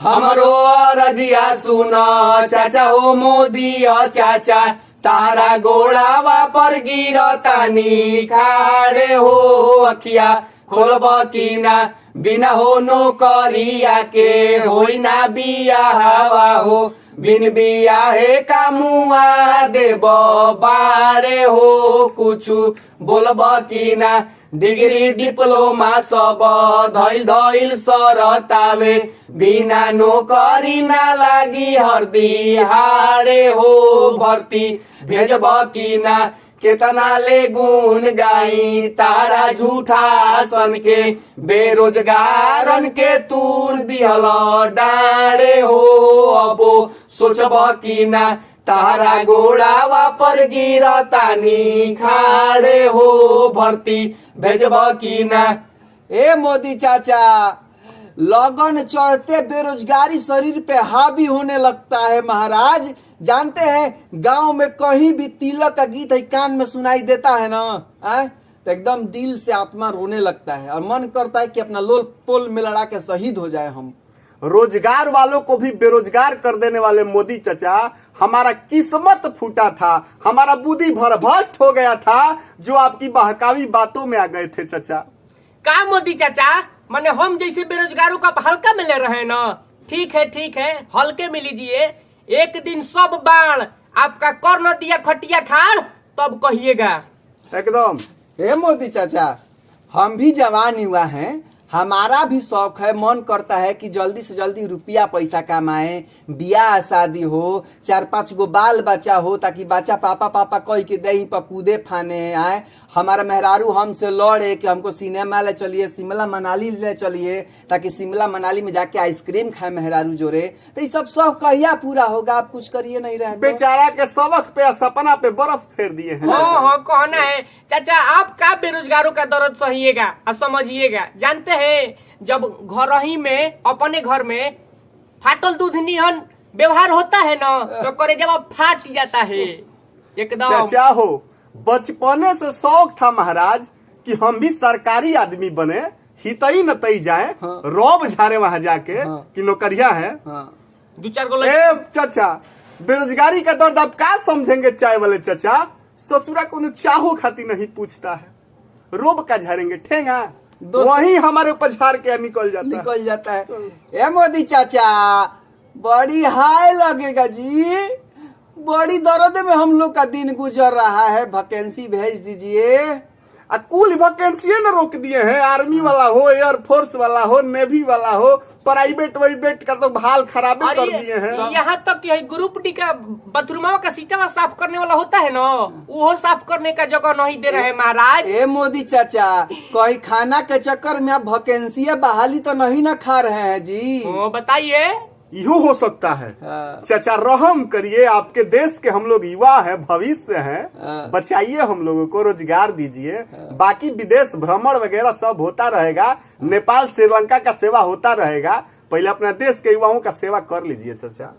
हमरो रजिया सुनो चाचा हो मोदी चाचा, तारा गोड़ावा पर गिरतानी खाड़े हो अखिया खोलब की ना, बिना हो नौकरिया के होई ना बियाहवा हो, बिन बियाहे का मुआ देब बाड़े हो, कुछु बोलब की ना, डिग्री डिप्लोमा सब धैल धैल सरतावे, बिना नौकरी ना लागी हरदी हाड़े हो भर्ती भेजब की ना, केतना ले गुण गाई तारा झूठा सन के, बेरोजगारन के तूर दिहल डाड़े हो, अबो सोचब की ना, तारा गोड़ावा पर गिरतानी खाड़े हो, भर्ती भेजब की ना। ए मोदी चाचा, लगन चढ़ते बेरोजगारी शरीर पे हावी होने लगता है महाराज। जानते हैं गांव में कहीं भी तिलक का गीत है कान में सुनाई देता है ना, तो एकदम दिल से आत्मा रोने लगता है और मन करता है कि अपना लोल पोल में लड़ा के शहीद हो जाए हम। रोजगार वालों को भी बेरोजगार कर देने वाले मोदी चाचा, हमारा किस्मत फूटा था, हमारा बुद्धि भरभ्रष्ट हो गया था जो आपकी बहकावी बातों में आ गए थे चाचा। का मोदी चाचा, माने हम जैसे बेरोजगारों का हल्का में ले रहे हैं ना। ठीक है हल्के में लीजिए, एक दिन सब बाण आपका कर न दिया खटिया खाड़ तब कहिएगा एकदम। हे मोदी चाचा, हम भी जवान युवा हैं, हमारा भी शौक है, मन करता है कि जल्दी से जल्दी रुपया पैसा कमाए, बियाह शादी हो, 4-5 गो बाल बच्चा हो, ताकि बच्चा पापा पापा कह के दही पर कूदे फाने आए। हमारा मेहरारू हमसे लड़े कि हमको सिनेमा ले चलिए, शिमला मनाली ले चलिए, ताकि शिमला मनाली में जाके आइसक्रीम खाए मेहरारू जोरे। तो ये सब शौक कहिया पूरा होगा? आप कुछ करिए नहीं रहे। बेचारा के सबक पे सपना पे बर्फ फेर दिए हैं। हाँ कहना है चाचा, आप का बेरोजगारों का दर्द सहिएगा और समझिएगा। जानते हैं जब घर ही में अपने घर में फाटल दूध निहन व्यवहार होता है ना, तो करे जब फाट जाता है एकदम। चाचा हो, बचपने से शौक था महाराज कि हम भी सरकारी आदमी बने, हितई नतई जाए, रौब झारे वहां जाके कि नौकरिया है। 2-4 गो चाचा, बेरोजगारी का दर्द आप क्या समझेंगे? चाय वाले चाचा ससुरा को चाहो खाती नहीं पूछता है, रोब का झारेंगे ठेंगा, वही हमारे ऊपर झाड़ के निकल जाता है। ए मोदी चाचा, बड़ी हाय लगेगा जी, बड़ी दर्द में हम लोग का दिन गुजर रहा है, वैकेंसी भेज दीजिए। कुल वैकेंसी न रोक दिए हैं, आर्मी वाला हो, एयरफोर्स वाला हो, नेवी वाला हो, प्राइवेट वाइवेट का तो हाल खराब कर दिए हैं। यहाँ तक कि ग्रुप डी का बाथरूम का सीटा साफ करने वाला होता है ना, वो साफ करने का जगह नहीं दे रहे हैं महाराज। ए मोदी चाचा, कहीं खाना के चक्कर में आप वैकेंसी बहाली तो नहीं ना खा रहे हैं जी? बताइए। यो हो सकता है चाचा, रहम करिए, आपके देश के हम लोग युवा है, भविष्य है, बचाइए हम लोगों को, रोजगार दीजिए। बाकी विदेश भ्रमण वगैरह सब होता रहेगा, नेपाल श्रीलंका का सेवा होता रहेगा, पहले अपना देश के युवाओं का सेवा कर लीजिए चाचा।